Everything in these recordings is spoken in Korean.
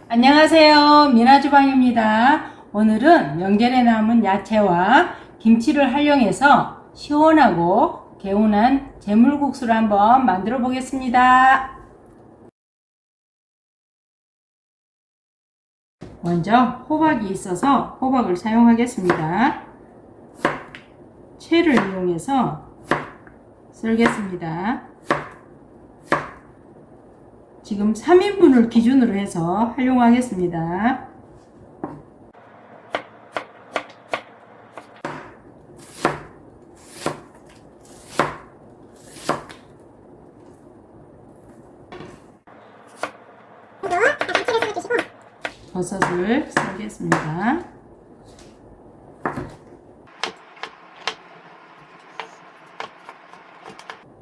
안녕하세요. 미나주방입니다. 오늘은 명절에 남은 야채와 김치를 활용해서 시원하고 개운한 재물국수를 한번 만들어 보겠습니다. 먼저 호박이 있어서 호박을 사용하겠습니다. 채를 이용해서 썰겠습니다. 지금 3인분을 기준으로 해서 활용하겠습니다. 버섯을 썰겠습니다.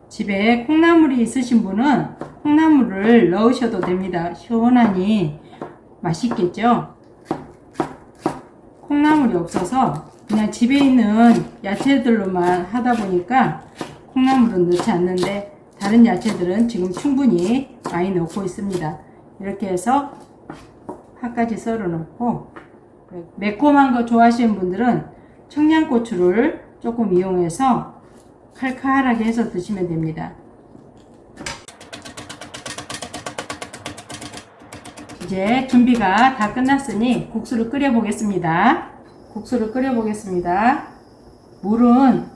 집에 콩나물이 있으신 분은 콩나물을 넣으셔도 됩니다. 시원하니 맛있겠죠? 콩나물이 없어서 그냥 집에 있는 야채들로만 하다 보니까 콩나물은 넣지 않는데 다른 야채들은 지금 충분히 많이 넣고 있습니다. 이렇게 해서 파까지 썰어 놓고, 매콤한 거 좋아하시는 분들은 청양고추를 조금 이용해서 칼칼하게 해서 드시면 됩니다. 이제 준비가 다 끝났으니 국수를 끓여 보겠습니다. 물은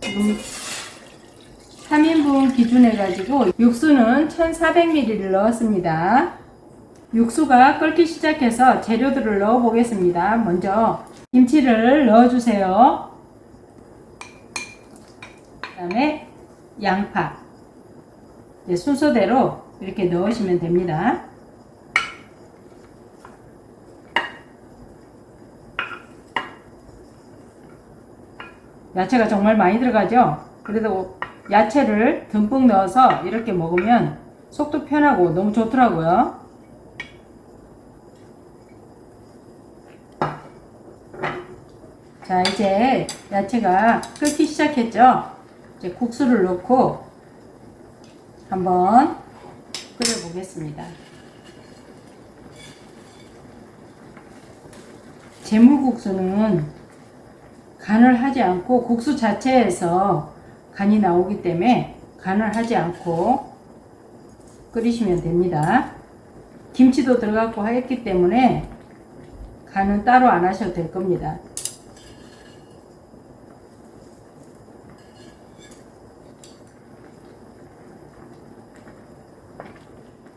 지금 3인분 기준 해가지고 육수는 1400ml를 넣었습니다. 육수가 끓기 시작해서 재료들을 넣어 보겠습니다. 먼저 김치를 넣어 주세요. 그 다음에 양파, 순서대로 이렇게 넣으시면 됩니다. 야채가 정말 많이 들어가죠. 그래도 야채를 듬뿍 넣어서 이렇게 먹으면 속도 편하고 너무 좋더라고요. 자, 이제 야채가 끓기 시작했죠. 이제 국수를 넣고 한번 끓여 보겠습니다. 재물국수는 간을 하지 않고 국수 자체에서 간이 나오기 때문에 간을 하지 않고 끓이시면 됩니다. 김치도 들어가고 했기 때문에 간은 따로 안 하셔도 될 겁니다.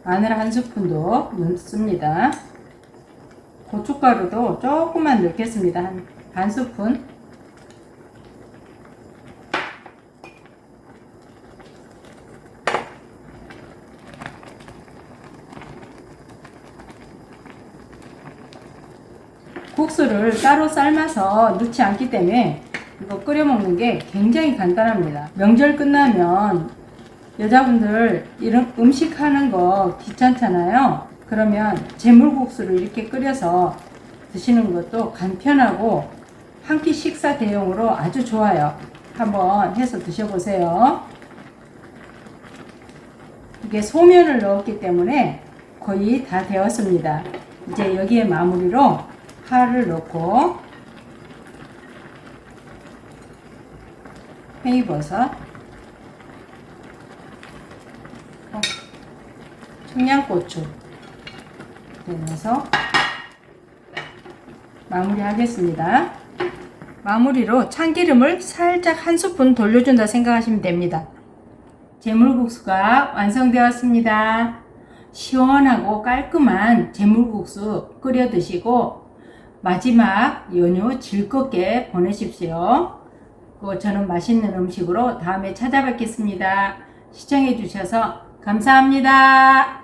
마늘 한 스푼도 넣습니다. 고춧가루도 조금만 넣겠습니다. 한 반 스푼. 국수를 따로 삶아서 넣지 않기 때문에 이거 끓여 먹는 게 굉장히 간단합니다. 명절 끝나면 여자분들 이런 음식 하는 거 귀찮잖아요. 그러면 재물국수를 이렇게 끓여서 드시는 것도 간편하고 한 끼 식사 대용으로 아주 좋아요. 한번 해서 드셔보세요. 이게 소면을 넣었기 때문에 거의 다 되었습니다. 이제 여기에 마무리로 파를 넣고 팽이버섯, 청양고추 넣어서 마무리 하겠습니다. 마무리로 참기름을 살짝 한 스푼 돌려준다 생각하시면 됩니다. 재물국수가 완성되었습니다. 시원하고 깔끔한 재물국수 끓여 드시고 마지막 연휴 즐겁게 보내십시오. 저는 맛있는 음식으로 다음에 찾아뵙겠습니다. 시청해 주셔서 감사합니다.